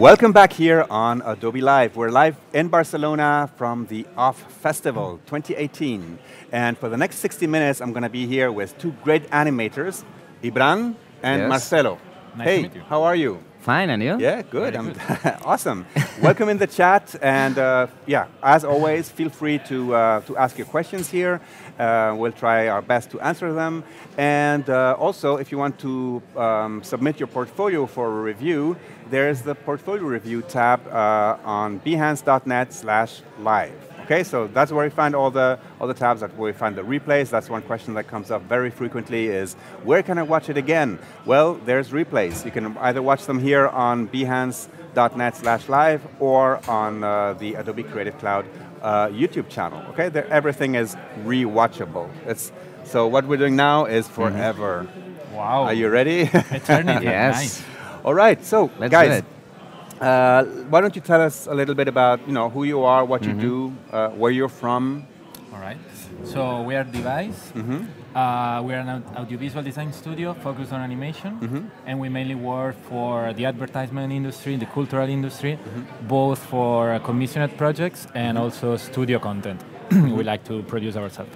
Welcome back here on Adobe Live. We're live in Barcelona from the OFFF Festival 2018. And for the next 60 minutes, I'm going to be here with two great animators, Ibran and Marcello. Nice to meet you. How are you? Fine, and you? Yeah, good. Awesome. Welcome in the chat, and yeah, as always, feel free to ask your questions here. We'll try our best to answer them. And also, if you want to submit your portfolio for a review, there's the portfolio review tab on behance.net/live. Okay, so that's where we find all the tabs, that's where we find the replays. That's one question that comes up very frequently is, where can I watch it again? Well, there's replays. You can either watch them here on behance.net/live or on the Adobe Creative Cloud YouTube channel. Okay, everything is rewatchable. So what we're doing now is forever. Wow. Are you ready? Eternity. Yes. Nice. All right, so Let's guys, do it. why don't you tell us a little bit about who you are, what you do, where you're from? All right. So we are Device. We are an audiovisual design studio focused on animation, and we mainly work for the advertisement industry, the cultural industry, both for commissioned projects and also studio content. We like to produce ourselves.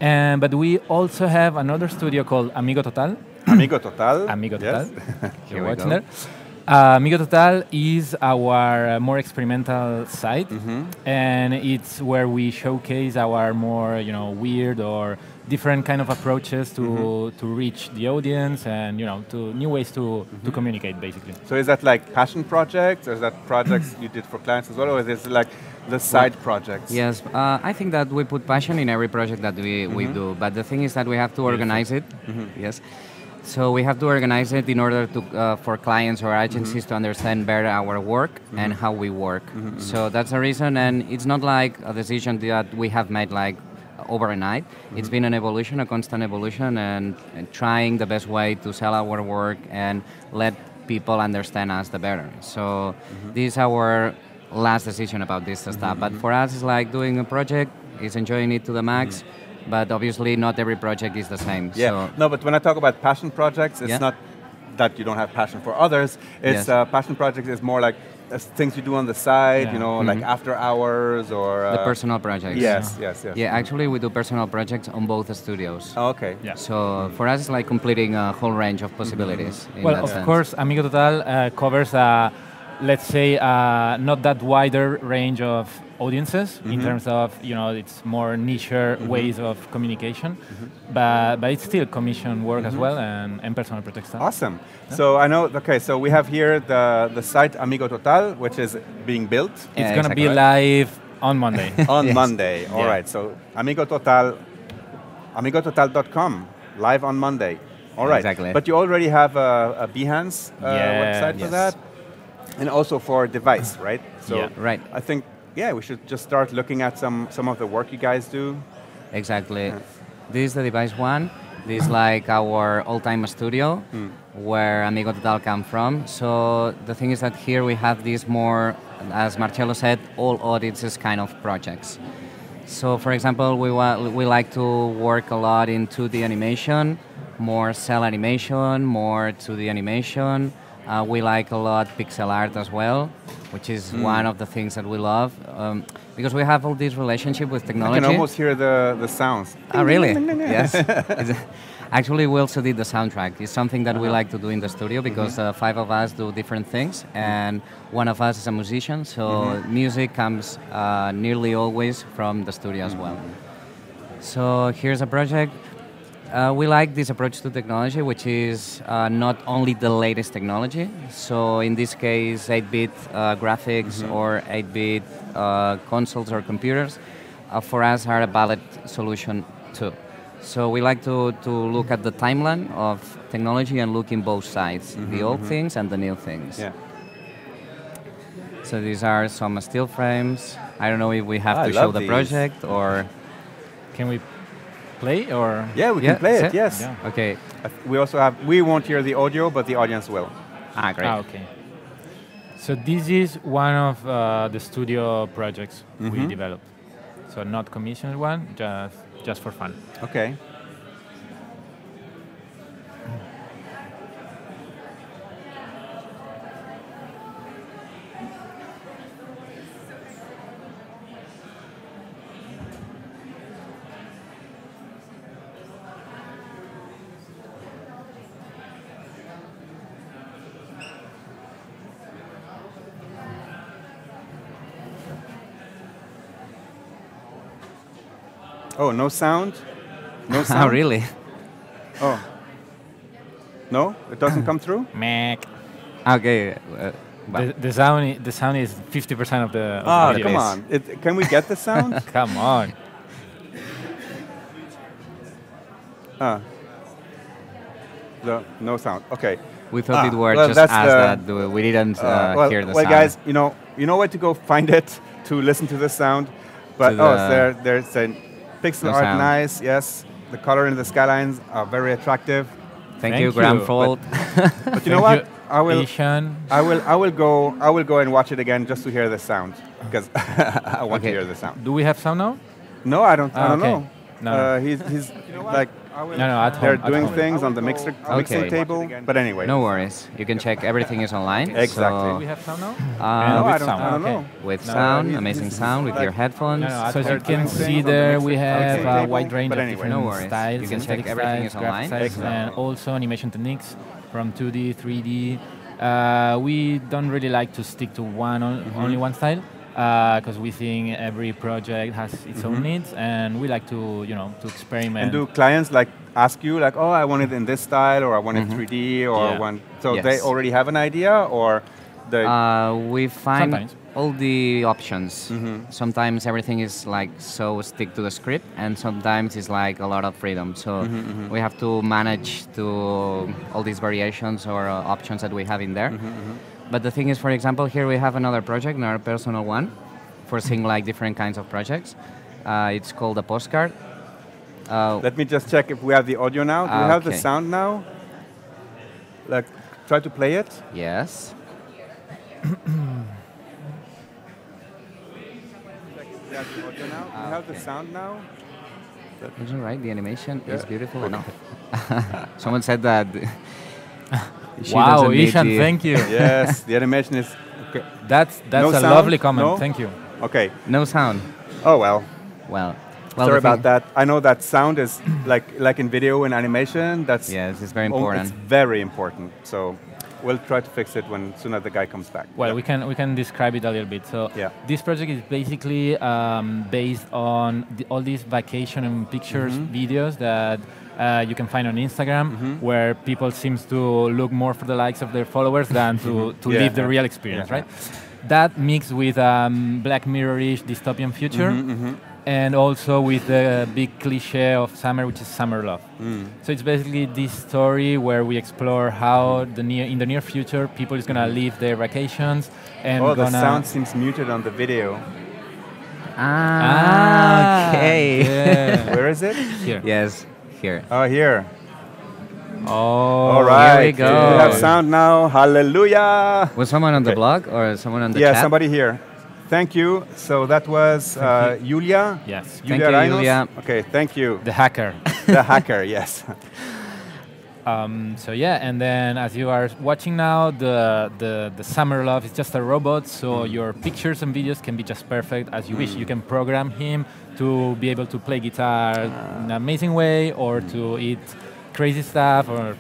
But we also have another studio called Amigo Total. Amigo Total. Amigo Total. Yes. You're watching there. Amigo Total is our more experimental site, and it's where we showcase our more weird or different kind of approaches to reach the audience and to new ways to communicate basically. So is that like passion projects, or is that projects you did for clients as well, or is it like the side projects? Yes, I think that we put passion in every project that we do, but the thing is that we have to organize it. Yes. So we have to organize it in order to for clients or agencies to understand better our work and how we work. So that's the reason, and it's not like a decision that we have made like overnight. It's been an evolution, a constant evolution, and trying the best way to sell our work and let people understand us the better. So this is our last decision about this stuff. But for us, it's like doing a project, is enjoying it to the max. But obviously, not every project is the same. Yeah. So No, but when I talk about passion projects, it's not that you don't have passion for others. It's passion projects is more like things you do on the side, like after hours or the personal projects. Yes. Yeah, actually, we do personal projects on both studios. Oh, okay. Yeah. So for us, it's like completing a whole range of possibilities. In Well, that of sense. course, Amigo Total covers, let's say, not that wider range of audiences in terms of, it's more niche ways of communication, but it's still commission work as well and personal project stuff. Awesome. Yeah. So I know, okay, so we have here the site Amigo Total, which is being built. It's going to be live on Monday. On Monday, all right. So Amigo Total, amigototal.com, live on Monday. All right. Exactly. But you already have a Behance website for that? And also for Device, right? So right. I think, we should just start looking at some of the work you guys do. Exactly. Yeah. This is the Device one. This is like our all-time studio where Amigo Total come from. So the thing is that here we have these more, as Marcello said, all audiences kind of projects. So for example, we like to work a lot in 2D animation, more cell animation, more 2D animation. We like a lot pixel art as well, which is one of the things that we love, because we have all this relationship with technology. I can almost hear the sounds. Oh, really? Yes. Actually, we also did the soundtrack. It's something that we like to do in the studio because 5 of us do different things, and one of us is a musician, so music comes nearly always from the studio as well. So here's a project. We like this approach to technology, which is not only the latest technology. So in this case, 8-bit graphics or 8-bit consoles or computers, for us are a valid solution too. So we like to look at the timeline of technology and look in both sides, the old things and the new things. Yeah. So these are some still frames. I don't know if we have to show the project or... Can we play or? Yeah, we can play it, yes. Yeah. Okay. We also have, we won't hear the audio, but the audience will. Ah, great. Okay. So this is one of the studio projects we developed. So not commissioned one, just for fun. Okay. Oh, no sound? No Oh, sound? really? Oh. No? It doesn't come through? Mac. Okay. Well, The sound is 50% of the. Ah, video. come on. Can we get the sound? Come on. No sound. Okay. we thought it were well, just that's us the- that we didn't hear the well, sound. guys, you know where to go find it to listen to the sound. But To there's a pixel No art, sound. nice. Yes, the color in the skylines are very attractive. Thank Thank you, you, Gramfold. But you know what? I will Asian. go and watch it again just to hear the sound because I want to Okay. hear the sound. Do we have sound now? No, I don't Okay. know. No. He's like No, at home. they're at doing home. things on the mixing Okay. table. But anyway, No worries. You can check. Everything is online. Exactly. Do we So, have sound now? no, with I don't, sound. I don't Okay. know. with No, sound, he's- amazing he's sound with like- your headphones. No, no, So as they're you can doing see things on the there, we mixer have table, a wide range but of anyway. different No worries. styles, You can check aesthetic everything styles, is online. graphic styles, and also animation techniques from 2D, 3D. We don't really like to stick to only one style because we think every project has its own needs, and we like to to experiment. And do clients like ask you like, oh, I want it in this style, or I want it 3D, or Yeah. want? So Yes. they already have an idea, or they. We find Sometimes. all the options. Sometimes everything is like so stick to the script, and sometimes it's like a lot of freedom. So we have to manage to all these variations or options that we have in there. But the thing is, for example, here we have another project, another personal one, for seeing like different kinds of projects. It's called a postcard. Let me just check if we have the audio now. Do we have the Okay. sound now? Like, try to play it. Yes. We have the audio now. Do we have the sound now? It's all right. The animation is Yeah. beautiful enough. Someone said that. she Wow, doesn't need Ishan, the- thank you. Yes, the animation is. Okay. That's No a sound? lovely comment. No? Thank you. Okay. No sound. Oh well. Well, Sorry the about thing- that. I know that sound is like in video and animation. That's Yes, it's very It's important. very important. So we'll try to fix it when soon as the guy comes back. Well, Yeah. we can describe it a little bit. So Yeah. this project is basically based on all these vacation and pictures videos that you can find on Instagram, where people seems to look more for the likes of their followers than to Yeah. live the real experience, Yeah. right? That mixed with Black Mirror-ish dystopian future, and also with the big cliche of summer, which is summer love. So it's basically this story where we explore how in the near future people is gonna live their vacations and Oh, the gonna. sound seems muted on the video. Okay. Yeah. Where is it? Here. Yes, here. Oh, here. Oh, All right. we go. We have sound now. Hallelujah. Was someone on the Okay. blog or someone on the Yeah, chat? somebody here. Thank you. So that was Julia. Yes. Thank you, Reynos. Julia. Okay, thank you. The hacker. The hacker, yes. So yeah, and then as you are watching now, the summer love is just a robot, so your pictures and videos can be just perfect as you wish. You can program him to be able to play guitar in an amazing way, or to eat crazy stuff, or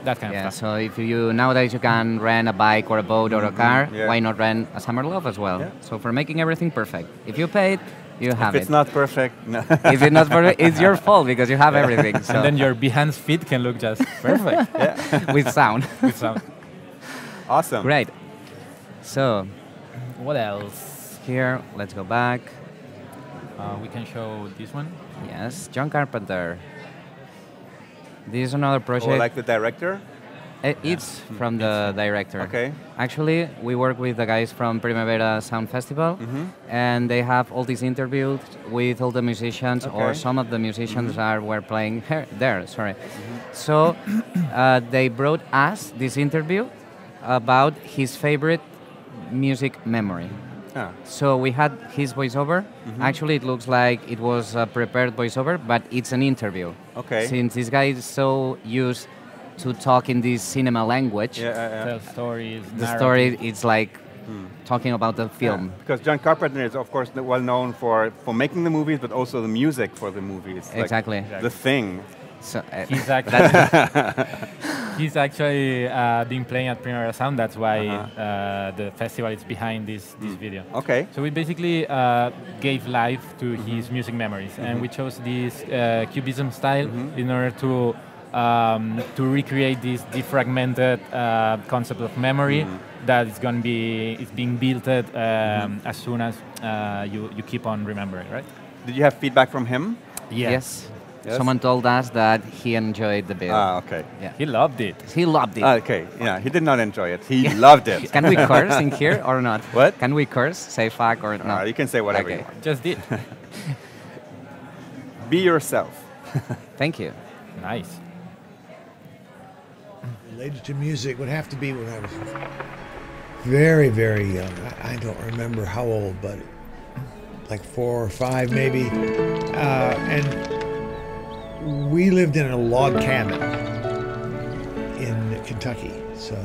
that kind Yeah, of stuff. so if you nowadays you can rent a bike or a boat or a car, Yeah. why not rent a summer love as well? Yeah. So for making everything perfect. If you pay it, you have If it's it. not perfect, no. If it's not perfect, it's your fault because you have everything. So And then your Behance feed can look just perfect with sound. with sound. Awesome. Great. So What else? here, let's go back. We can show this one. Yes, John Carpenter. This is another Oh, project. like the director? It's from the director. Okay. Actually, we work with the guys from Primavera Sound Festival, and they have all these interviews with all the musicians, or Okay. some of the musicians were playing there. Sorry. So they brought us this interview about his favorite music memory. Ah. So we had his voiceover. Actually, it looks like it was a prepared voiceover, but it's an interview. Okay. Since this guy is so used to talk in this cinema language, Tell stories. the narrative. story is like talking about the film. Yeah, because John Carpenter is, of course, well known for making the movies, but also the music for the movies. Like Exactly. The Thing. So, He's actually, he's actually been playing at Primavera Sound. That's why the festival is behind this video. Okay. So we basically gave life to his music memories, and we chose this cubism style in order to recreate this defragmented concept of memory that is going to be being built as soon as you keep on remembering, right? Did you have feedback from him? Yes. Yes? Someone told us that he enjoyed the video. Ah, okay. Yeah. He loved it. He loved it. Okay, yeah, he did not enjoy it. He loved it. Can we curse in here or not? What? Can we curse? Say fuck or not? You can say whatever Okay. you want. Just did. Be yourself. Thank you. Nice. Related to music would have to be when I was very, very young. I don't remember how old, but like 4 or 5 maybe. And we lived in a log cabin in Kentucky. So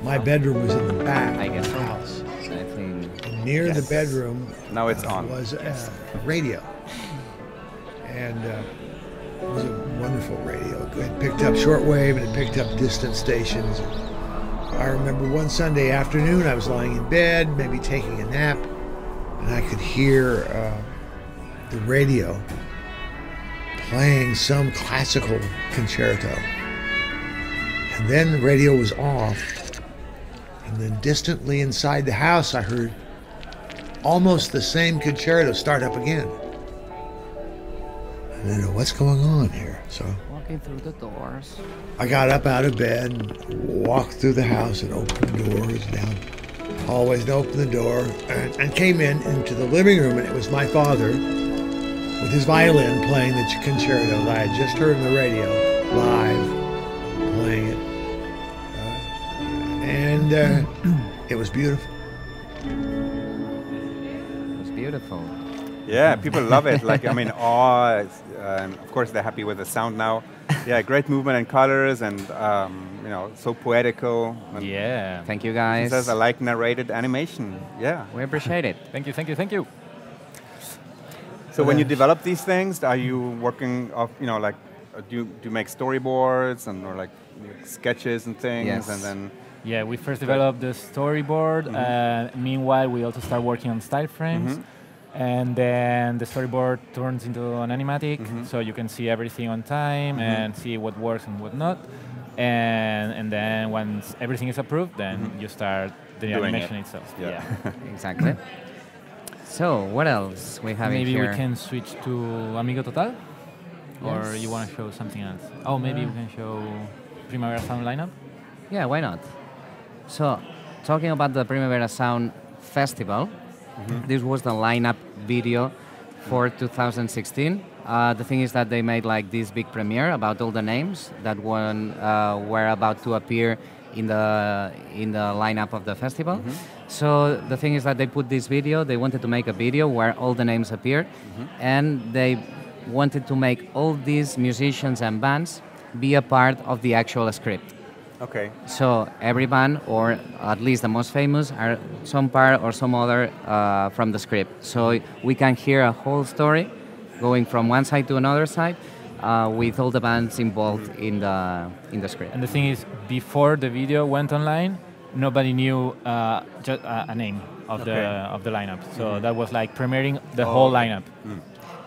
my bedroom was in the back I guess of the so. house. I think. And near the bedroom Now it's on. was a radio. And it was a wonderful radio. It picked up shortwave and it picked up distant stations. I remember one Sunday afternoon I was lying in bed, maybe taking a nap, and I could hear the radio playing some classical concerto. And then the radio was off, and then distantly inside the house I heard almost the same concerto start up again. I didn't know what's going on here. So Walking through the doors. I got up out of bed, and walked through the house and opened doors down hallways and opened the door and came into the living room, and it was my father with his violin playing the concerto that I had just heard on the radio live, playing it. And it was beautiful. It was beautiful. Yeah, people love it. Like, I mean, awe. And of course, they're happy with the sound now. Yeah, great movement and colors, and you know, so poetical. And Yeah. Thank you, he guys. says, I like narrated animation. Yeah. We appreciate it. Thank you, thank you, thank you. So when you develop these things, are you working off, you know, like, do you make storyboards and or like sketches and things, Yes. and then? Yeah, we first developed the storyboard. Meanwhile, we also start working on style frames. And then the storyboard turns into an animatic, so you can see everything on time and see what works and what not. And then once everything is approved, then you start the Doing animation it. itself. Yeah. Exactly. So, what else we have Maybe in here? we can switch to Amigo Total? Or Yes. you want to show something else? Oh, maybe we can show Primavera Sound lineup? Yeah, why not? So, talking about the Primavera Sound Festival, this was the lineup video for 2016. The thing is that they made like this big premiere about all the names that were about to appear in the lineup of the festival. So the thing is that they put this video. They wanted to make a video where all the names appeared, and they wanted to make all these musicians and bands be a part of the actual script. Okay. So every band, or at least the most famous, are some part or some other from the script. So we can hear a whole story going from one side to another side with all the bands involved in the script. And the thing is, before the video went online, nobody knew just a name of the lineup. So that was like premiering the whole lineup.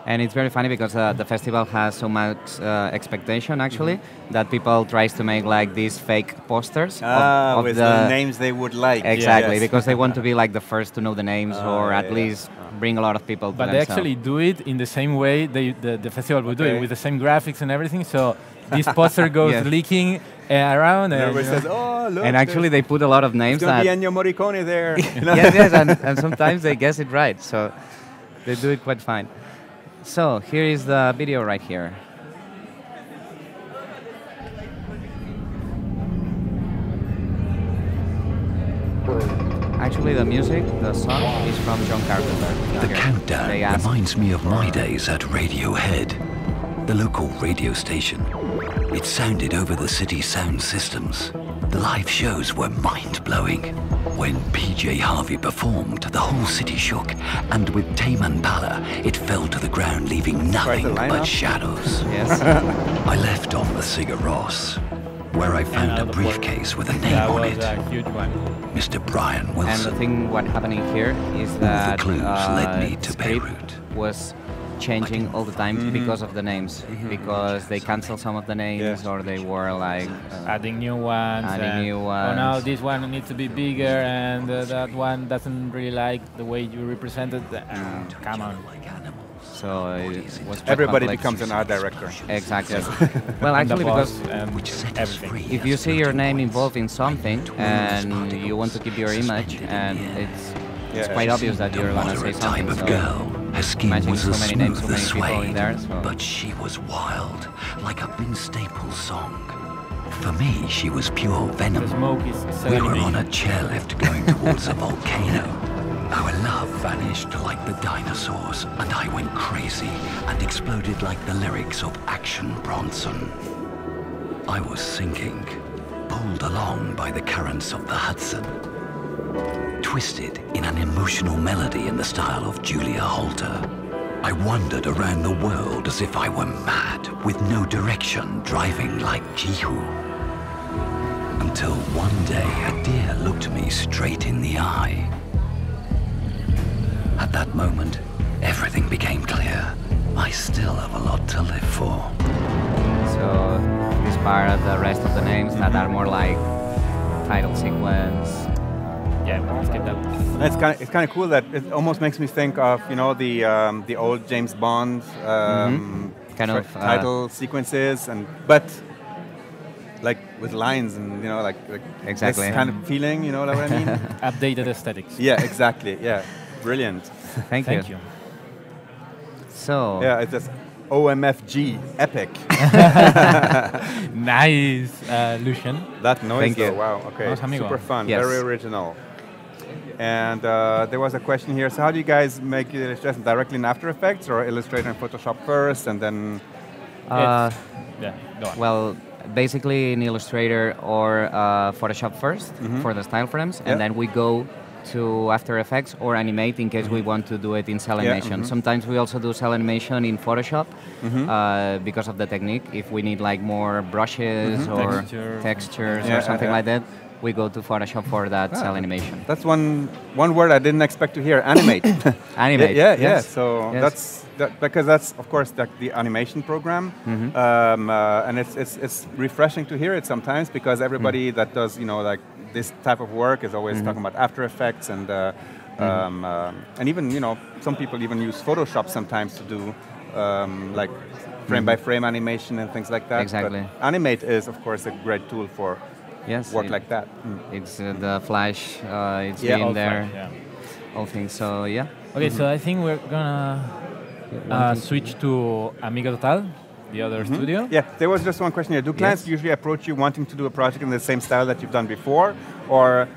And it's very funny because the festival has so much expectation, actually, that people tries to make like these fake posters of with the names they would like. Exactly, Yes. because they want to be like the first to know the names, or at least bring a lot of people to But they themselves. actually do it in the same way the festival would do it, with the same graphics and everything. So this poster goes Yes. leaking around. And And, everybody says, oh, look. And actually they put a lot of names it's going that... to be Ennio Morricone there. You know? yes, and sometimes they guess it right, so they do it quite fine. So here is the video right here. Actually, the music, the song, is from John Carpenter. The Here. countdown They asked reminds me of my days at Radiohead, the local radio station. It sounded over the city sound systems. The live shows were mind-blowing. When PJ Harvey performed, the whole city shook, and with Tame Impala, it fell to the ground, leaving nothing but shadows. Yes. I left on the Sigur Rós, where I found a briefcase with a name on it. That was a huge one. Mr. Brian Wilson. And the thing what happening here is All that the clues led me to script Beirut. was changing all the time because of the names, because they cancel some of the names or they were like Adding new ones. Oh, now this one needs to be bigger, and that one doesn't really like the way you represented. Come on. so it was quite Everybody complex. becomes an art director. Exactly. Well, actually, because Which set us free. if you see your name involved in something and you want to keep your image, and it's quite obvious that you're gonna say Type something. of So girl. Her skin imagine was so as many names, so smooth many as people in suede, there. So but she was wild, like a Vince Staples song. For me, she was pure The venom. smoke is We were on animation. a chairlift going towards a volcano. Our love vanished like the dinosaurs, and I went crazy and exploded like the lyrics of Action Bronson. I was sinking, pulled along by the currents of the Hudson, twisted in an emotional melody in the style of Julia Holter. I wandered around the world as if I were mad, with no direction, driving like Jihu. Until one day a deer looked me straight in the eye. At that moment, everything became clear. I still have a lot to live for. So this part of the rest of the names that are more like title sequence. Yeah, we'll skip that. It's kind of cool that it almost makes me think of the old James Bond Kind of title sequences, but like with lines and like Exactly. this kind of feeling. You know what I mean? Updated aesthetics. Yeah, exactly. Yeah, brilliant. Thank you. So Yeah, it's just OMFG, epic. Nice, Lucian. That noise, Thank you. though, wow, okay, Los Amigos. super fun, Yes. very original. And there was a question here, so how do you guys make your illustration, directly in After Effects or Illustrator and Photoshop first, and then... Yeah, go on. well, basically in Illustrator or Photoshop first for the style frames, and then we go to After Effects or Animate in case we want to do it in cell animation. Sometimes we also do cell animation in Photoshop because of the technique. If we need like more brushes or textures or something like that, we go to Photoshop for that cell animation. That's one word I didn't expect to hear, animate. Animate. Yeah, yes. so Yes. because that's, of course, the animation program. And it's refreshing to hear it sometimes because everybody that does, like this type of work is always talking about After Effects and even, some people even use Photoshop sometimes to do like frame-by-frame animation and things like that. Exactly. But Animate is, of course, a great tool for work like that. It's the flash, it's Yeah, being all there, Yeah. all things. So yeah. Okay, so I think we're gonna switch to Amigo Total, the other studio. Yeah, there was just one question here. Do clients usually approach you wanting to do a project in the same style that you've done before? Or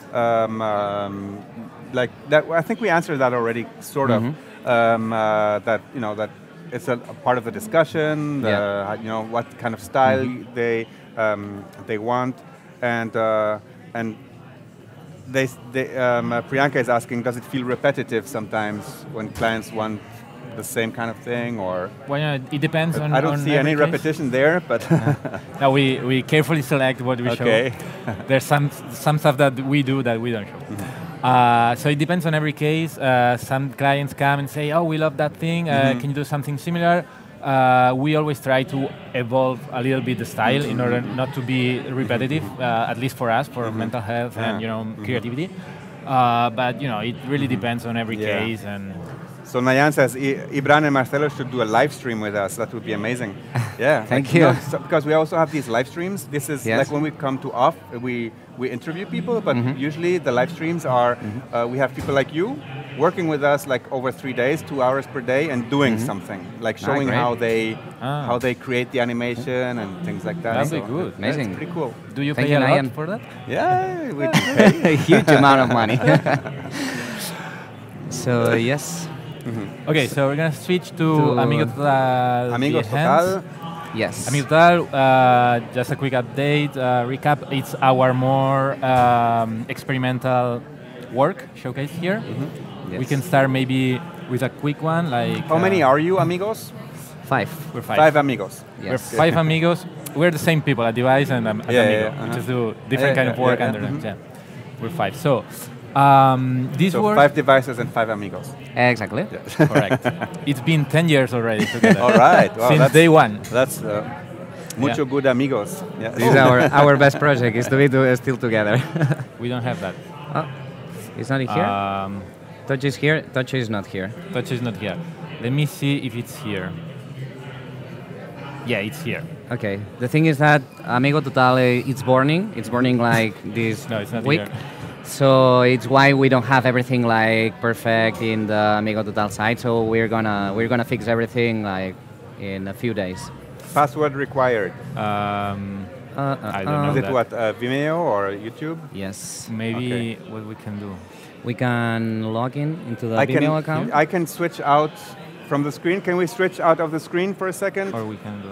like that? I think we answered that already, sort of. That, that it's a part of the discussion, what kind of style they want. And Priyanka is asking, does it feel repetitive sometimes when clients want the same kind of thing, or? Well, it depends on. I don't see any every case. repetition there, but. No, we carefully select what we show. There's some stuff that we do that we don't show. So it depends on every case. Some clients come and say, "Oh, we love that thing. Can you do something similar?" We always try to evolve a little bit the style in order not to be repetitive, at least for us, for mental health and creativity. But it really depends on every case. And so Nayan says Ibran and Marcello should do a live stream with us. That would be amazing. Yeah, Thank you. Because we also have these live streams. This is like when we come to OFF, we interview people, but usually the live streams are we have people like you working with us like over 3 days, 2 hours per day, and doing something, like showing how they create the animation and things like that. That'd be good. Amazing. It's pretty cool. do you Thank pay you, a lot Nayan. for that? Yeah, we pay. A huge amount of money. So yes. Okay, so we're gonna switch to Amigo Total. Amigos the Enhance. Total. Yes. Amigo Total, just a quick update, recap. It's our more experimental work showcased here. Yes. We can start maybe with a quick one, like... How many are you, amigos? 5. We're 5. 5 amigos. Yes. We're 5 amigos. We're the same people at Device and at Amigo. We just do different kind of work under them. Yeah. We're 5. So, this So work... 5 devices and 5 amigos. Exactly. Correct. It's been 10 years already together. All right. Wow, Since day one. That's mucho good amigos. Yeah. This is our best project, is to be still together. We don't have that. Oh, it's not here? Touch is here, Touch is not here. Touch is not here. Let me see if it's here. Yeah, it's here. Okay, the thing is that Amigo Totale, it's burning like this No, it's not week. here. So it's why we don't have everything like perfect in the Amigo Total site. So we're gonna fix everything like in a few days. Password required. I don't know. Is it that. what, Vimeo or YouTube? Yes. Maybe what we can do. We can log into the Vimeo account. I can switch out from the screen. Can we switch out of the screen for a second? Or we can do...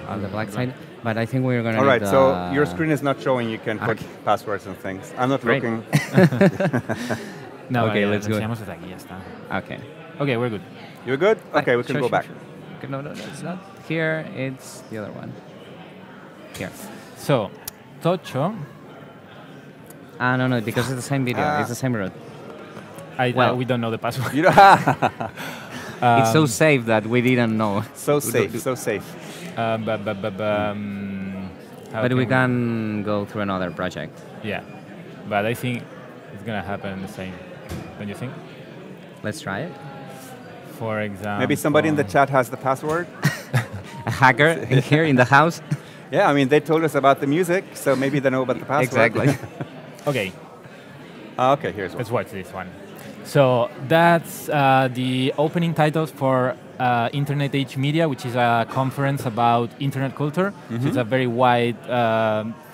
On the black side, but I think we're gonna. All right, need so your screen is not showing. You can put Okay. passwords and things. I'm not Great. looking. No, Okay, ya, let's go. enseñamos desde aquí, ya está. Okay. Okay, we're good. You're good? Okay, we can Sure, go sure, back. sure. Okay, no, it's not here. It's the other one. Here. So, Tocho, No, because it's the same video. It's the same route. we don't know the password. You know, It's so safe that we didn't know. so safe, so safe. But But we can go through another project. Yeah, but I think it's gonna happen the same. Don't you think? Let's try it. For example, Maybe somebody in the chat has the password. A hacker in here in the house. Yeah, I mean, they told us about the music, so maybe they know about the password. Exactly. Okay, Okay, here's one. let's watch this one. So that's the opening titles for Internet Age Media, which is a conference about internet culture. So it's a very wide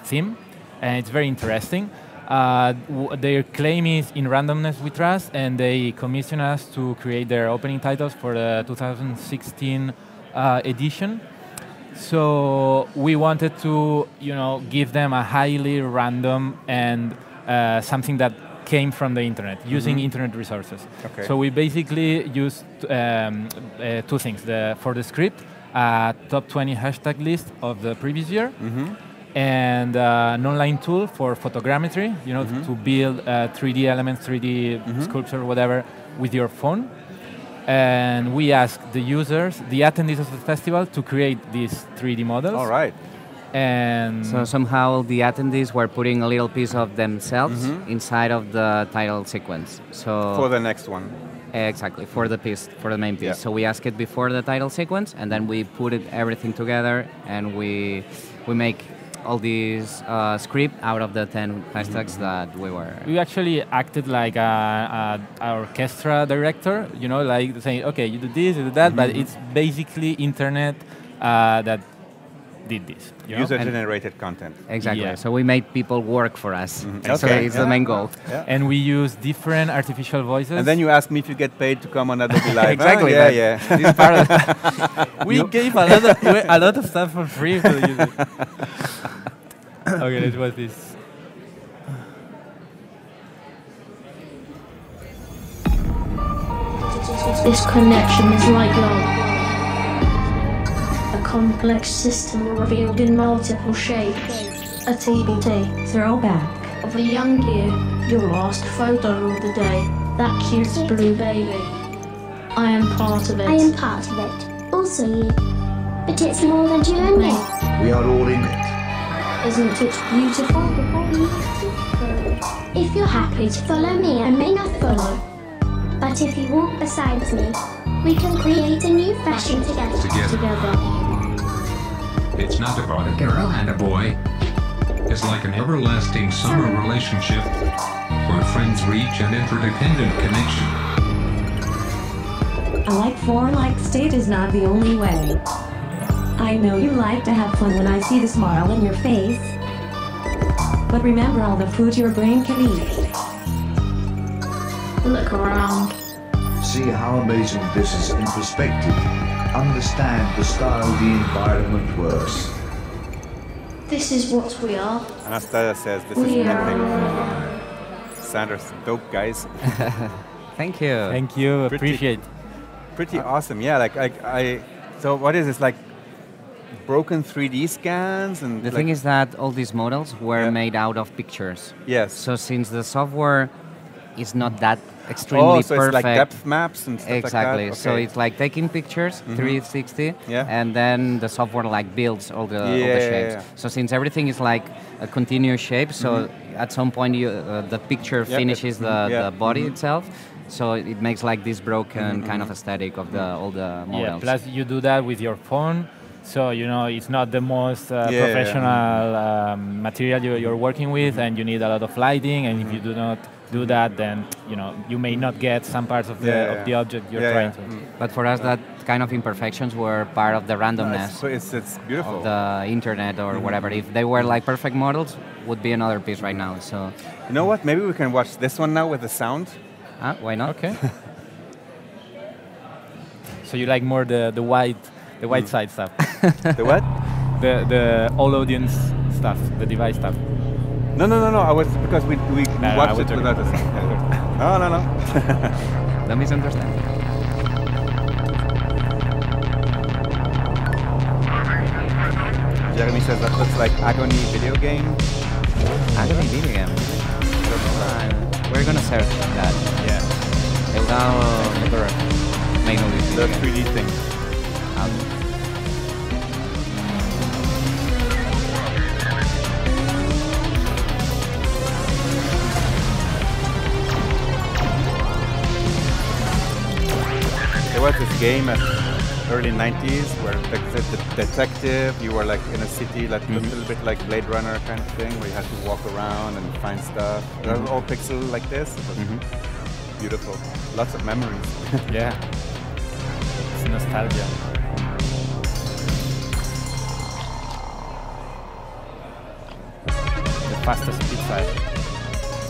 theme, and it's very interesting. Their claim is in randomness we trust, and they commission us to create their opening titles for the 2016 edition. So we wanted to, give them a highly random and something that came from the internet, using internet resources. Okay. So we basically used two things. For the script, a top 20 hashtag list of the previous year, and an online tool for photogrammetry, to build 3D elements, 3D sculpture, whatever, with your phone. And we asked the users, the attendees of the festival, to create these 3D models. All right. And So somehow the attendees were putting a little piece of themselves inside of the title sequence. So For the next one. exactly for the main piece. Yeah. So we ask it before the title sequence, and then we put everything together, and we make all these script out of the 10 hashtags that we were. we actually acted like a orchestra director, like saying, okay, you do this, you do that, but it's basically internet that did this. User-generated content. Exactly. Yeah. So we made people work for us. So Okay. it's the main goal. Yeah. And we use different artificial voices. And then you ask me if you get paid to come on Adobe Live. Exactly, Yeah, but yeah. This is part of we gave a lot of stuff for free to the users. Okay, let's watch this. This connection is like love. A complex system revealed in multiple shapes. A TBT throwback of a young year. Your last photo of the day. That cute blue baby. I am part of it. I am part of it. Also you. But it's more than journey. Me. We are all in it. Isn't it beautiful? If you're happy to follow me, I may not follow. But if you walk beside me, we can create a new fashion together. Together. It's not about a girl and a boy. It's like an everlasting summer relationship where friends reach an interdependent connection. A like state is not the only way. I know you like to have fun when I see the smile in your face. But remember all the food your brain can eat. Look around. See how amazing this is in perspective. Understand the style the environment works. This is what we are. Anastasia says this is We nothing. are sound are dope, guys. Thank you. Thank you. Appreciate. Pretty awesome. Yeah. So what is this like? Broken 3D scans and the thing is that all these models were made out of pictures. Yes. So since the software is not that extremely so perfect, it's like depth maps and stuff exactly. like that? So it's like taking pictures 360, and then the software like builds all the shapes. So since everything is like a continuous shape, so at some point the picture finishes the body itself. So it makes like this broken kind of aesthetic of all the models. Yeah. Plus you do that with your phone. So, it's not the most professional material you're working with, and you need a lot of lighting, and if you do not do that, then, you may not get some parts of the object you're trying to. But for us, that kind of imperfections were part of the randomness so it's beautiful. Of the internet or whatever. If they were like perfect models, would be another piece right now. So, you know what? Maybe we can watch this one now with the sound. Why not? Okay. So you like more the white side stuff? The what? The all audience stuff, the device stuff. No. I was because we watched it without the sound. No. Don't misunderstand. Jeremy says that looks like Agony video game. Agony video game. We're gonna search that. Yeah. The 3D thing. There was this game at early 90s where the detective, you were like in a city, like a little bit like Blade Runner kind of thing, where you had to walk around and find stuff. It was all pixel like this. It was beautiful. Lots of memories. Yeah. It's nostalgia. The fastest pizza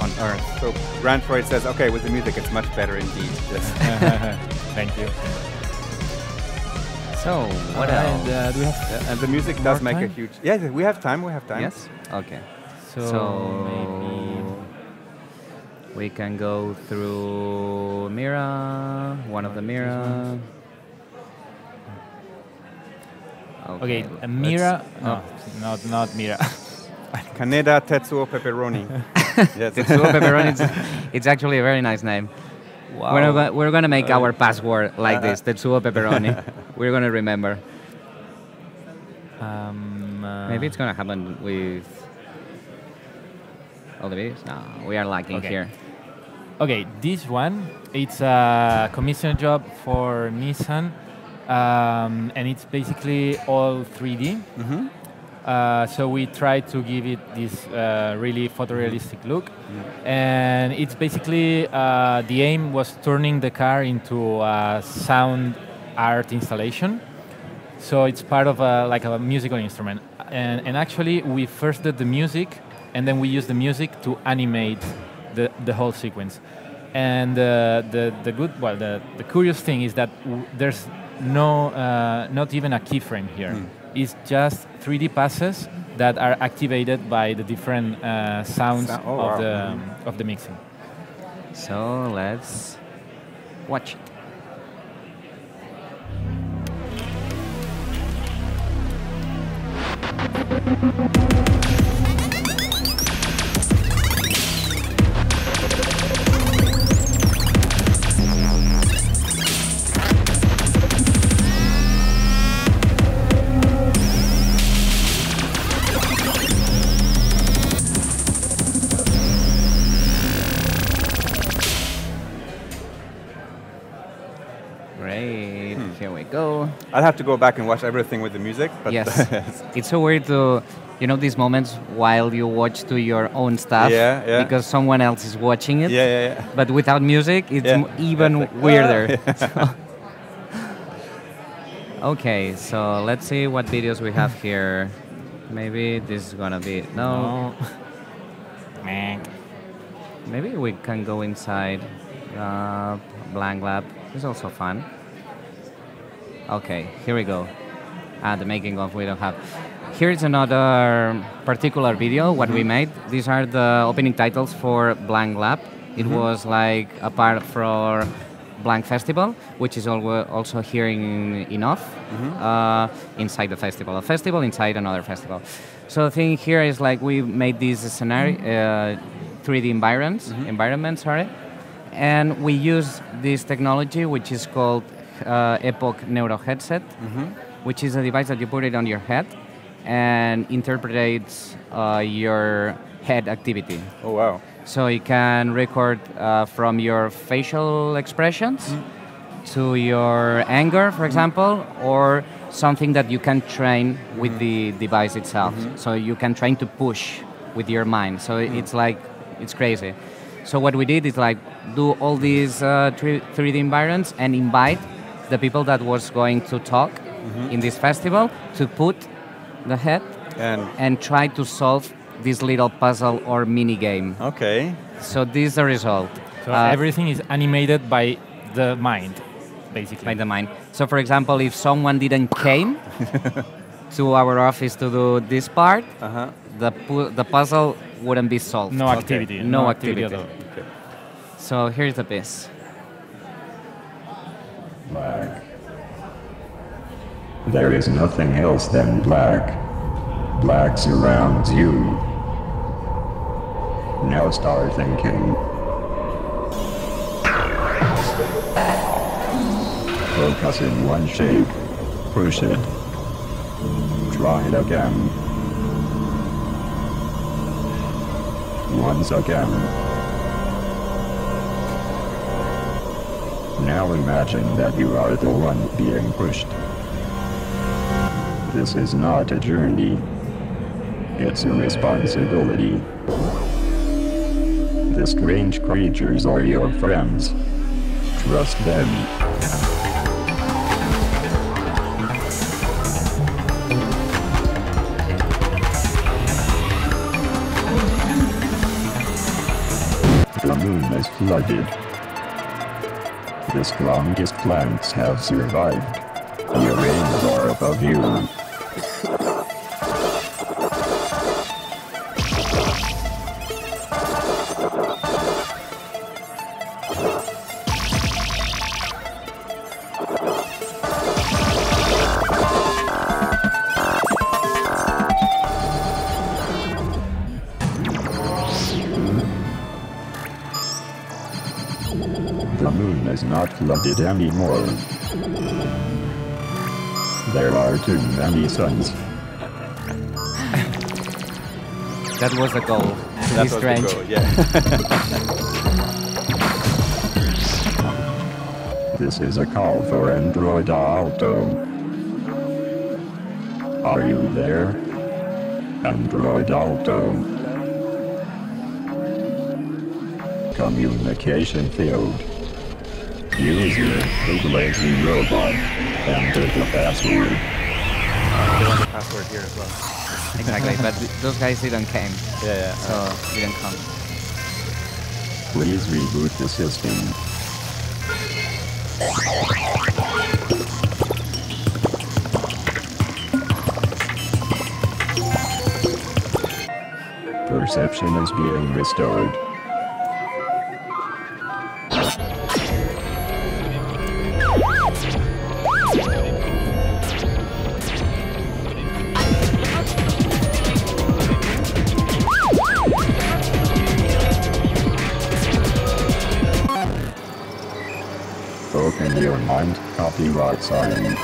on Earth. So Grant Freud says, okay, with the music it's much better indeed. Yes. Thank you. So, what else? Do we have, and the music does make a huge... Yeah, we have time, Yes? Okay. So maybe... We can go through Mira, one of the Mira. Okay, Mira... No, not Mira. Kaneda Tetsuo Pepperoni. Yes. Tetsuo Pepperoni, it's actually a very nice name. Wow. We're going to make our password like this, Tetsuo Pepperoni. We're going to remember. Maybe it's going to happen with all the videos. No, we are lacking here. Okay, this one, it's a commission job for Nissan, and it's basically all 3D. So we try to give it this really photorealistic look. And it's basically, the aim was turning the car into a sound art installation. So it's part of like a musical instrument. And actually, we first did the music, and then we used the music to animate the whole sequence. And the curious thing is that there's not even a keyframe here. It's just 3D passes that are activated by the different sounds of the mixing. So let's watch it. Great, here we go. I'll have to go back and watch everything with the music. But yes, it's so weird to, these moments while you watch to your own stuff because someone else is watching it. But without music, it's even weirder. So. Okay, so let's see what videos we have here. Maybe this is gonna be, no. Maybe we can go inside. Blank Lab is also fun. Okay, here we go. The making of we don't have. Here is another particular video, what we made. These are the opening titles for Blank Lab. It was like a part for Blank Festival, which is also here in OFF, inside the festival. A festival inside another festival. So the thing here is like we made this scenario, 3D environment, and we use this technology which is called Epoch Neuro Headset, which is a device that you put it on your head and interprets your head activity. Oh, wow. So you can record from your facial expressions to your anger, for example, or something that you can train with the device itself. So you can train to push with your mind. So it's like, it's crazy. So what we did is like do all these 3D environments and invite the people that was going to talk in this festival to put the head and try to solve this little puzzle or mini game. Okay. So this is the result. So everything is animated by the mind, basically. By the mind. So for example, if someone didn't came to our office to do this part, the puzzle wouldn't be solved. No activity. No activity. At all. Okay. So here's the piece. Black. There is nothing else than black. Black surrounds you. Now start thinking. Focus in one shape. Push it. Try it again. Once again. Now imagine that you are the one being pushed. This is not a journey. It's a responsibility. The strange creatures are your friends. Trust them. The moon is flooded. The strongest plants have survived. Your rains are above you. The moon is not flooded anymore. There are too many suns. That was the goal. To be strange. The goal, yeah. This is a call for Android Auto. Are you there? Android Auto. Communication field. User, the lazy robot. Enter the password. They want the password here as well. Exactly, but those guys didn't came. Yeah. So didn't come. Please reboot the system. Perception is being restored. Open your mind, copyright sign.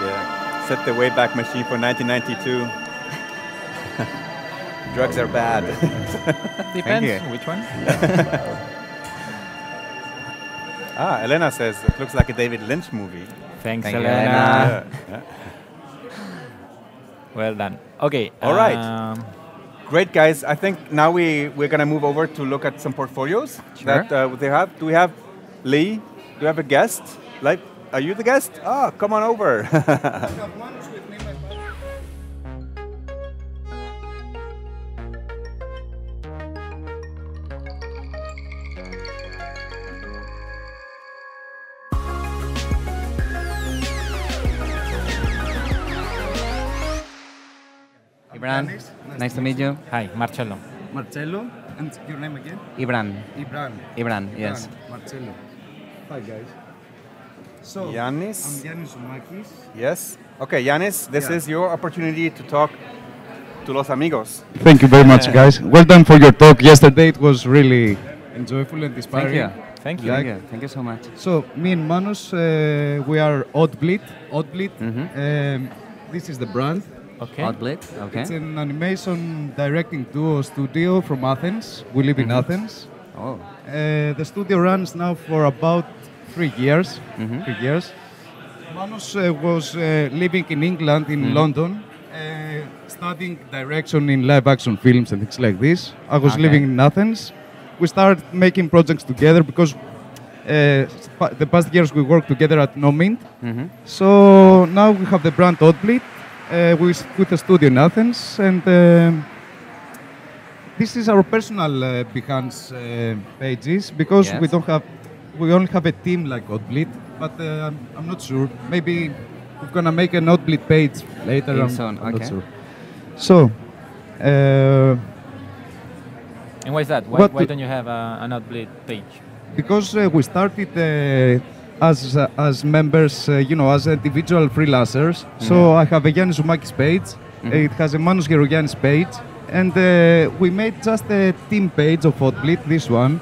Yeah. Set the Wayback Machine for 1992. Drugs are bad. Depends which one. Elena says it looks like a David Lynch movie. Thanks, Thank you, Elena. Yeah. Well done. Okay. All right. Great, guys. I think now we're going to move over to look at some portfolios that they have. Do we have Lee? Do we have a guest? Like, are you the guest? Come on over. Ibran, nice to meet you. Hi, Marcello. Marcello, and your name again? Ibran. Ibran, yes. Marcello. Hi, guys. So, Yanis? I'm Yanis Umakis. Yes. Okay, Yanis, this is your opportunity to talk to Los Amigos. Thank you very much, guys. Well done for your talk yesterday. It was really enjoyable and inspiring. Thank you. Thank you so much. So, me and Manos, we are Oddblit. This is the brand. Okay. Oddblit, okay. It's an animation directing duo studio from Athens. We live in Athens. Oh. The studio runs now for about 3 years. 3 years. Manos was living in England, in London, studying direction in live-action films and things like this. I was living in Athens. We started making projects together because the past years we worked together at Nomint. So now we have the brand Oddblit with a studio in Athens, and this is our personal Behance pages because we only have a team like Oddblit, but I'm not sure. Maybe we're gonna make an Oddblit page later. I'm not sure. So. And why is that? Why don't you have an Oddblit page? Because we started as members, as individual freelancers. So I have a Yanis Umakis page. It has a Manos Gerogiannis page, and we made just a team page of Oddblit, this one.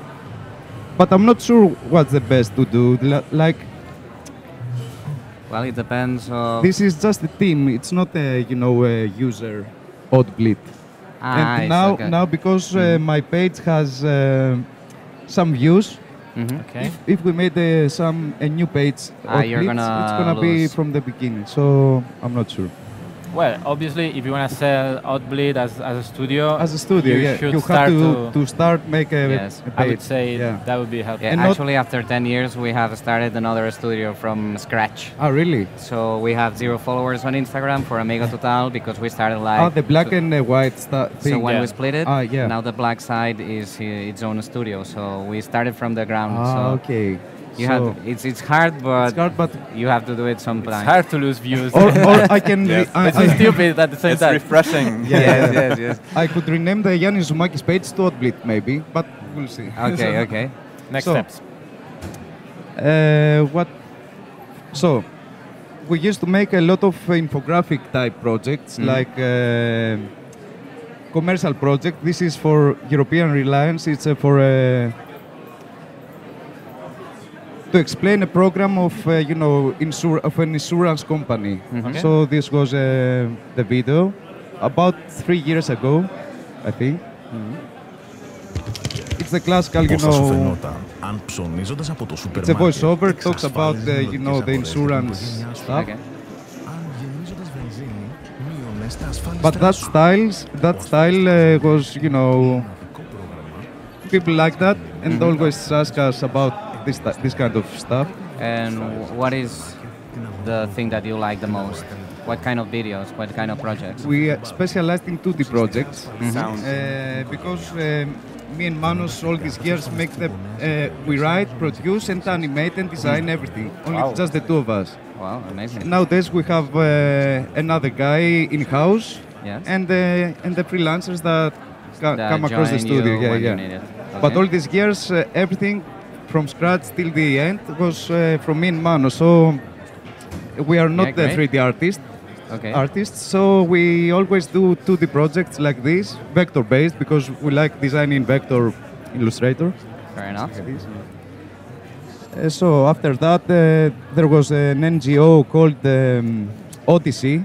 But I'm not sure what's the best to do. Well, it depends. This is just a team. It's not a user Oddblit. And now because my page has some views, if we made a new page, it's gonna be from the beginning. So I'm not sure. Well, obviously, if you want to sell Oddblit as a studio, you have to start make a page. I would say that would be helpful. Yeah, actually, after 10 years, we have started another studio from scratch. Oh, really? So we have 0 followers on Instagram for Amigo Total because we started like... Oh, the black and white thing. So when we split it, now the black side is its own studio. So we started from the ground. Okay. It's hard, but you have to do it sometimes. It's hard to lose views. Or I can... It's stupid at the same time. It's refreshing. Yes. I could rename the Yanis Umakis page to Oddblit, maybe, but we'll see. Okay. Next steps. So, we used to make a lot of infographic type projects, like commercial project. This is for European Reliance. It's for to explain a program of of an insurance company. So this was the video about 3 years ago, I think. It's the classical, it's a voiceover, talks about the insurance stuff. But that style was, people like that and always ask us about this kind of stuff. And what is the thing that you like the most? What kind of videos? What kind of projects? We specialized in 2D projects because me and Manos all these years we write, produce, and animate and design everything. Only just the two of us. Wow, amazing. Nowadays we have another guy in house and the freelancers that come across the studio. But all these years, everything from scratch till the end was from me and Manos. So we are not the 3D artists, so we always do 2D projects like this, vector-based, because we like designing vector illustrator. Fair enough. So after that, there was an NGO called Odyssey,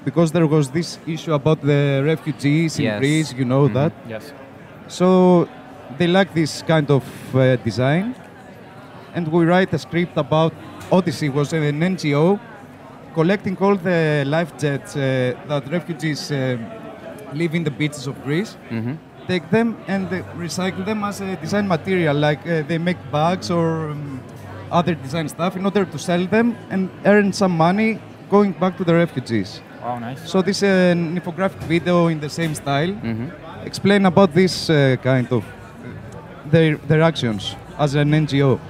because there was this issue about the refugees in Greece, you know that? Yes. So they like this kind of design, and we write a script about Odyssey. Was an NGO collecting all the life jets that refugees live in the beaches of Greece, take them and recycle them as a design material, like they make bags or other design stuff in order to sell them and earn some money going back to the refugees. Wow, nice. So this is an infographic video in the same style. Explain about this kind of their actions as an NGO.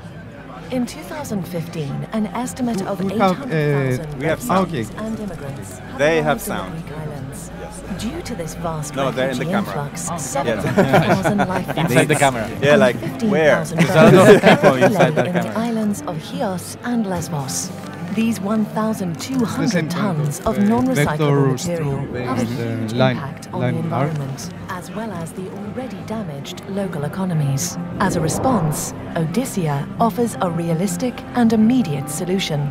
In 2015, an estimate of We have, 800,000 we have sound. Okay. and immigrants have They have arrived in the sound. Greek islands. Yes. Due to this vast No, they're in the refugee camera. influx, Yes. 70,000 life Inside the camera. Yeah, like, 15,000 where? There's a lot of people lay inside that in the camera. islands of Chios and Lesbos. These 1,200 same kind tons of, of non-recyclable vector material have a stroke-based, huge line- impact on line the art. environment, as well as the already damaged local economies. As a response, Odyssea offers a realistic and immediate solution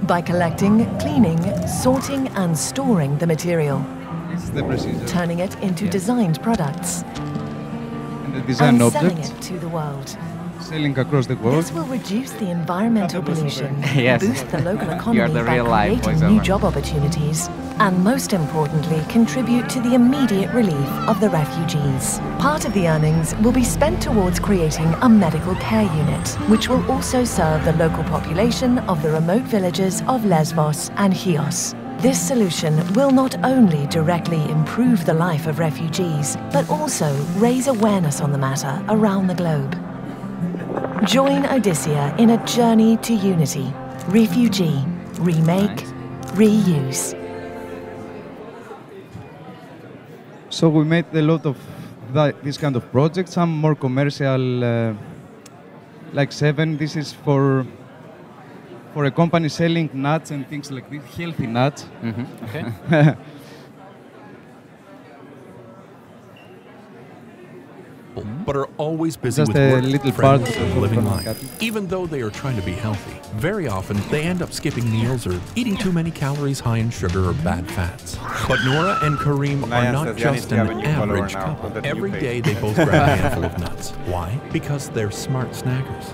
by collecting, cleaning, sorting and storing the material, This is the procedure. turning it into designed products And the design and selling object, it to the world. selling across the world. This will reduce the environmental pollution, Yes. boost the local You are economy the by real life creating new voiceover. job opportunities, and most importantly, contribute to the immediate relief of the refugees. Part of the earnings will be spent towards creating a medical care unit, which will also serve the local population of the remote villages of Lesbos and Chios. This solution will not only directly improve the life of refugees, but also raise awareness on the matter around the globe. Join Odyssea in a journey to unity. Refugee, remake, reuse. So we made a lot of this kind of projects, some more commercial, like 7. This is for a company selling nuts and things like this, healthy nuts. Okay. But are always busy Just with a work, little friends, part and of living the life. market. Even though they are trying to be healthy, very often they end up skipping meals or eating too many calories high in sugar or bad fats. But Nora and Kareem are Naya not says, just "Yanis, you have a an new follower average now on couple. the new Every page." day they both grab a handful of nuts. Why? Because they're smart snackers.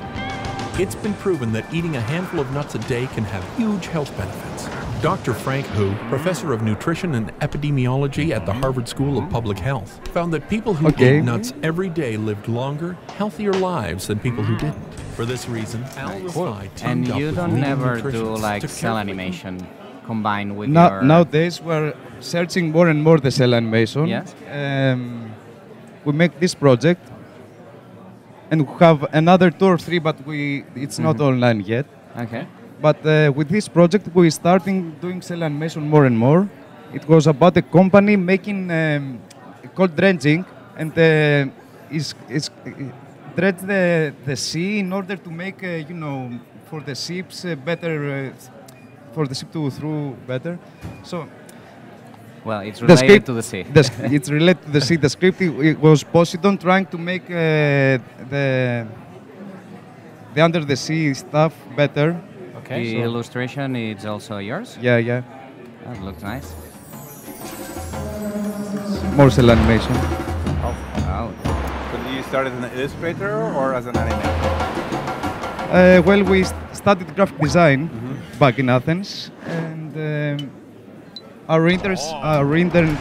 It's been proven that eating a handful of nuts a day can have huge health benefits. Dr. Frank Hu, professor of nutrition and epidemiology at the Harvard School of Public Health, found that people who ate nuts every day lived longer, healthier lives than people who didn't. For this reason, Al Rafai And teamed up you with don't leading never do nutritionists like to cell carefully animation combined with your... Nowadays we're searching more and more the cell animation. Yes. We make this project, and we have another 2 or 3, but it's not online yet. Okay. But with this project, we starting doing cell animation more and more. It was about a company making called dredging, and is dredge the sea in order to make for the ships better, for the ship to through better. So. Well, it's related to the sea. It's related to the sea. The script it was Poseidon trying to make the under the sea stuff better. Okay. The illustration is also yours? Yeah, yeah. That looks nice. More cell animation. Oh, wow. So you started as an illustrator or as an animator? Well, we studied graphic design back in Athens, and our intern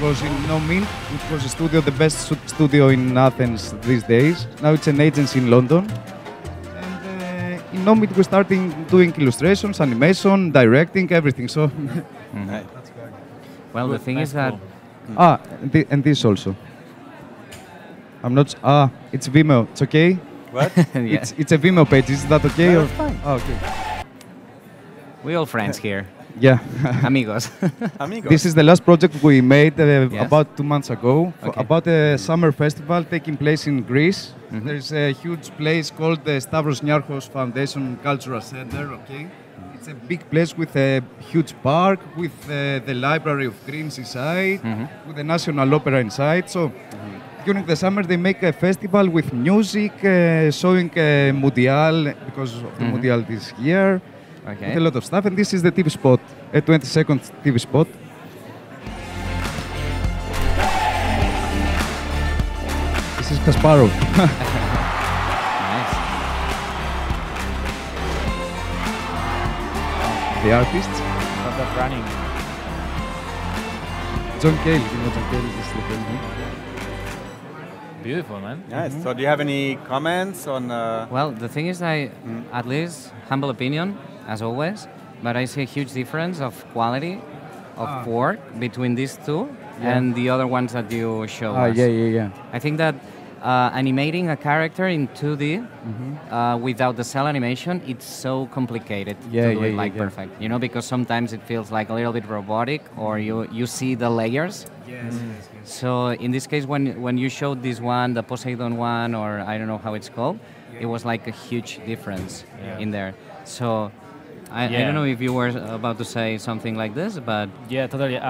was in Nomint, which was a studio, the best studio in Athens these days. Now it's an agency in London. And in Nomint, we started doing illustrations, animation, directing, everything. So, well, the thing is that and this also. I'm not. It's Vimeo. It's okay. What? Yeah. It's a Vimeo page. Is that okay? No, or? it's fine. Okay. We all friends here. Yeah. Amigos. Amigos. This is the last project we made Yes. about 2 months ago, Okay. about a summer festival taking place in Greece. There's a huge place called the Stavros Niarchos Foundation Cultural Center. Okay, it's a big place with a huge park, with the Library of Greece inside, with the National Opera inside. So during the summer they make a festival with music, showing Mundial because of the Mundial this year. Okay. With a lot of stuff, and this is the TV spot, a 20-second TV spot. This is Kasparov. Nice. The artist. Not that running. John Cale, you know John Cale, this is the Cale. Beautiful, man. Nice. So do you have any comments on... Well, the thing is, at least, humble opinion, as always, but I see a huge difference of quality of work between these two and the other ones that you show us. Yeah. I think that animating a character in 2D without the cell animation, it's so complicated to do it like perfect. You know, because sometimes it feels like a little bit robotic, or you see the layers. Yes. So in this case, when you showed this one, the Poseidon one, or I don't know how it's called, it was like a huge difference in there. So I don't know if you were about to say something like this, but... Yeah, totally.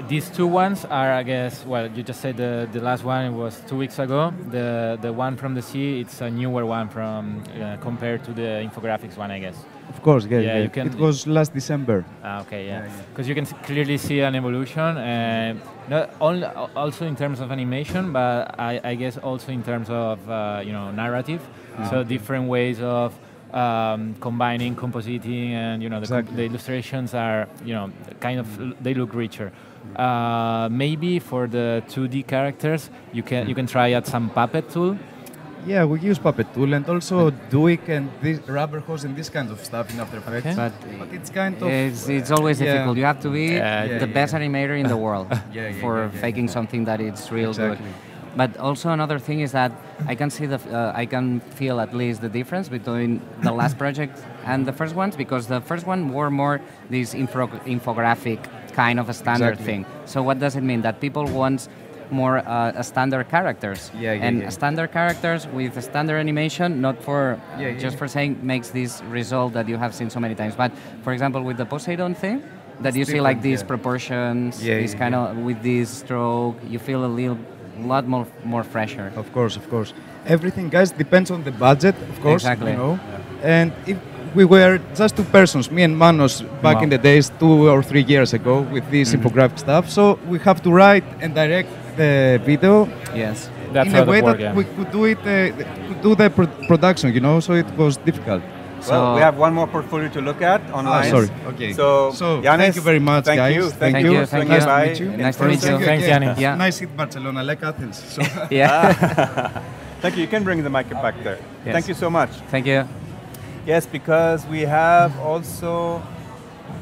These two ones are, I guess, well, you just said the last one was 2 weeks ago. The one from the sea, it's a newer one from compared to the Infographics one, I guess. Of course, You can, it was last December. Okay, yeah. Because you can clearly see an evolution, not only also in terms of animation, but I guess also in terms of narrative. So different ways of combining, compositing, and the illustrations are kind of they look richer. Maybe for the 2D characters, you can try out some puppet tool. Yeah, we use Puppet Tool and also Duik and this rubber hose and this kind of stuff in After Effects. But it's kind of... It's always difficult. You have to be the best animator in the world for faking something that it's real good. But also another thing is that I can see I can feel at least the difference between the last project and the first ones, because the first one were more this infographic kind of a standard thing. So what does it mean? That people want more standard characters, standard characters with a standard animation, not for just for saying makes this result that you have seen so many times. But for example, with the Poseidon thing, that you see like these proportions, this kind of with this stroke, you feel a lot more fresher. Of course. Everything, guys, depends on the budget, of course. Exactly. You know? And if we were just two persons, me and Manos, back in the days, 2 or 3 years ago, with this infographic stuff, so we have to write and direct the video. Yes, that's in a way that we could do it, production, so it was difficult. Well, we have one more portfolio to look at online. Sorry. Okay. So Yannis, thank you very much, guys. Thank you. Nice to meet you. Nice to meet you. Thanks, Yannis. Yeah. Nice hit Barcelona, like Athens. So. Thank you. You can bring the mic back there. Yes. Thank you so much. Thank you. Yes, because we have also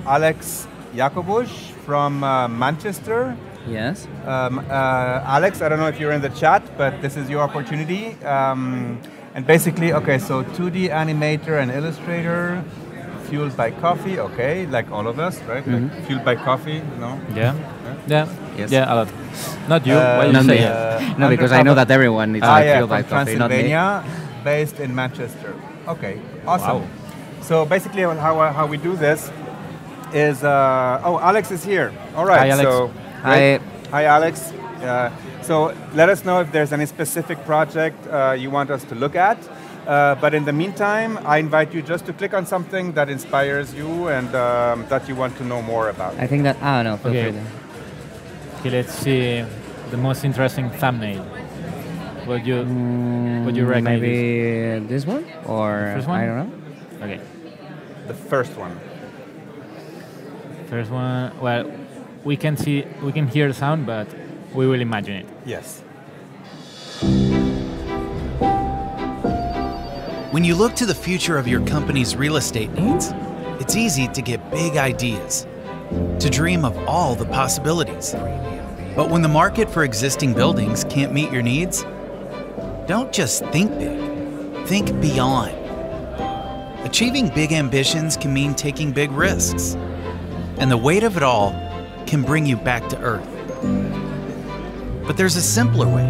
Alex Jakobush from Manchester. Yes. Alex, I don't know if you're in the chat, but this is your opportunity. And basically, okay, so 2D animator and illustrator, fueled by coffee, okay, like all of us, right? Like fueled by coffee, no? Yeah. Yes. Yeah, a lot. Not you. Why not you say me. No, because I know that everyone is fueled by coffee, not me. Transylvania, based in Manchester. Okay, awesome. Wow. So basically, how we do this is, Alex is here. All right. Hi, Alex. So, hi, Alex. So let us know if there's any specific project you want us to look at. But in the meantime, I invite you just to click on something that inspires you and that you want to know more about. I think that, feel free. Okay, let's see the most interesting thumbnail. Would you recommend? Maybe this one? Or the first one? I don't know. Okay. The first one. First one, well, we can hear the sound, but we will imagine it. Yes. When you look to the future of your company's real estate needs, it's easy to get big ideas, to dream of all the possibilities. But when the market for existing buildings can't meet your needs, don't just think big, think beyond. Achieving big ambitions can mean taking big risks, and the weight of it all can bring you back to earth. But there's a simpler way,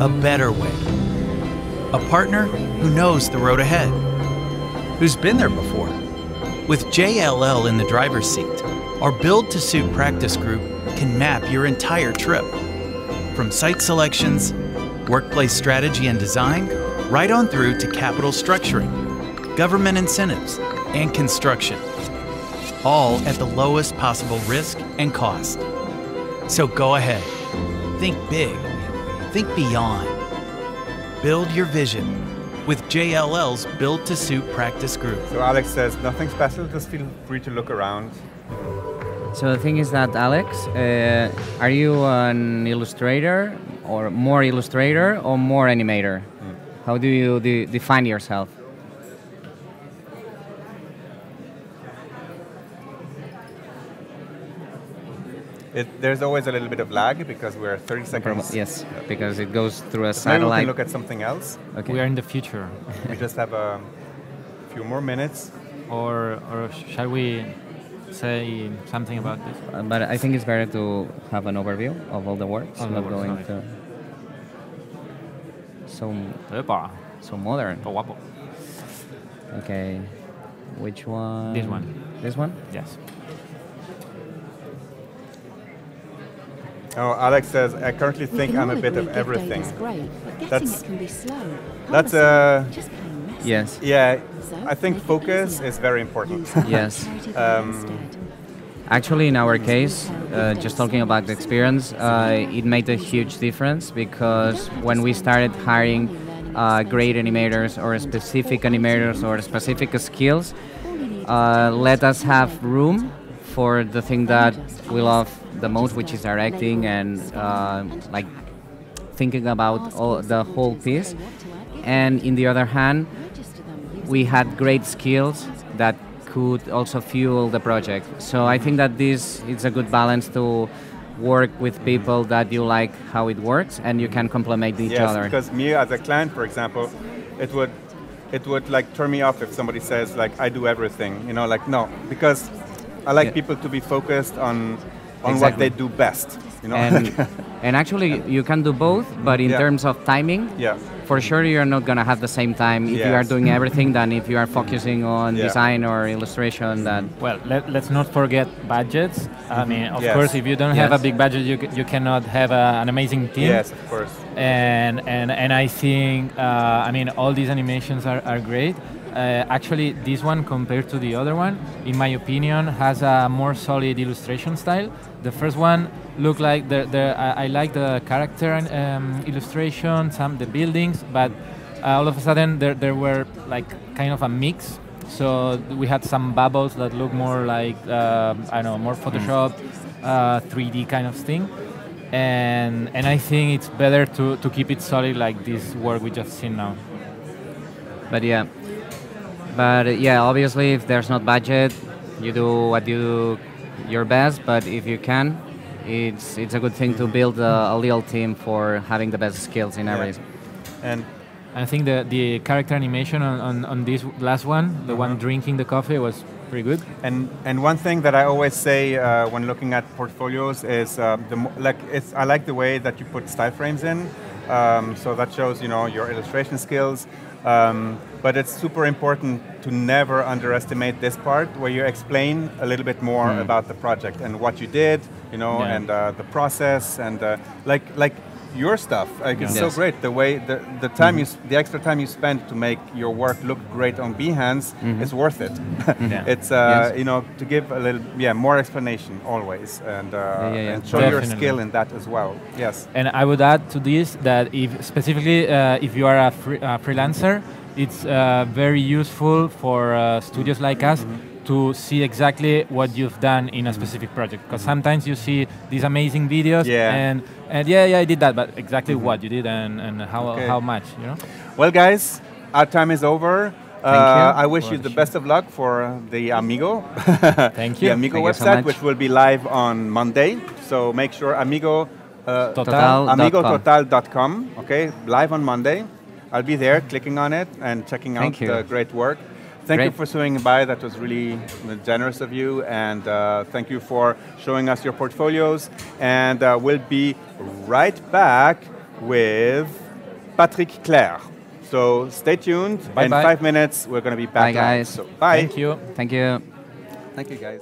a better way. A partner who knows the road ahead, who's been there before. With JLL in the driver's seat, our Build to Suit practice group can map your entire trip. From site selections, workplace strategy and design, right on through to capital structuring, government incentives, and construction. All at the lowest possible risk and cost. So go ahead. Think big. Think beyond. Build your vision with JLL's Build to Suit practice group. So Alex says, nothing special, just feel free to look around. So the thing is that, Alex, are you an illustrator or more animator? How do you define yourself? There's always a little bit of lag because we're 30 seconds. Yes, because it goes through a Maybe satellite. we can look at something else. Okay. We are in the future. We just have a few more minutes. Or shall we say something about this? But I think it's better to have an overview of all the works, not going to... So modern. Guapo. Okay, which one? This one. This one? Yes. Oh, Alex says, I currently think I'm a bit of everything. That's yes. Yeah, I think focus is very important. Yes. Actually, in our case, just talking about the experience, it made a huge difference because when we started hiring great animators or specific animators or specific skills, let us have room for the thing that we love the most, which is directing and like thinking about the whole piece. And in the other hand, we had great skills that could also fuel the project. So I think that this is a good balance to work with people that you like how it works and you can complement each other. Yes, because me as a client, for example, it would like turn me off if somebody says like I do everything. You know, like no, because I like people to be focused on what they do best. You know, and actually you can do both, but in terms of timing, for sure you're not going to have the same time if you are doing everything than if you are focusing on design or illustration. Well, let's not forget budgets. I mean, of course, if you don't have a big budget, you cannot have an amazing team. Yes, of course. And I think, I mean, all these animations are great. Actually, this one compared to the other one, in my opinion, has a more solid illustration style. The first one looked like I like the character illustration, the buildings, but all of a sudden there were like kind of a mix. So we had some bubbles that look more like I don't know, more Photoshop, 3D kind of thing. And I think it's better to keep it solid like this work we just seen now. But yeah, obviously if there's not budget, you do what you do your best, but if you can, it's a good thing to build a little team for having the best skills in everything. And I think the character animation on this last one, the one drinking the coffee, was pretty good. And one thing that I always say when looking at portfolios is I like the way that you put style frames in. So that shows your illustration skills. But it's super important to never underestimate this part where you explain a little bit more about the project and what you did, and the process and like your stuff. Like it's so great the way the time the extra time you spend to make your work look great on Behance is worth it. It's to give a little more explanation always and show your skill in that as well. Yes. And I would add to this that if you are a freelancer, it's very useful for studios like us to see exactly what you've done in a specific project. Because sometimes you see these amazing videos and I did that, but exactly what you did and how much, Well, guys, our time is over. Thank you. I wish you the best of luck for the Amigo. Thank you. The Amigo Thank you website, so which will be live on Monday. So make sure Total.com. amigototal.com, okay, live on Monday. I'll be there clicking on it and checking out the great work. Thank you for swinging by. That was really generous of you. And thank you for showing us your portfolios. And we'll be right back with Patrick Claire. So stay tuned. In 5 minutes, we're going to be back. Bye, guys. So, bye. Thank you. Thank you. Thank you, guys.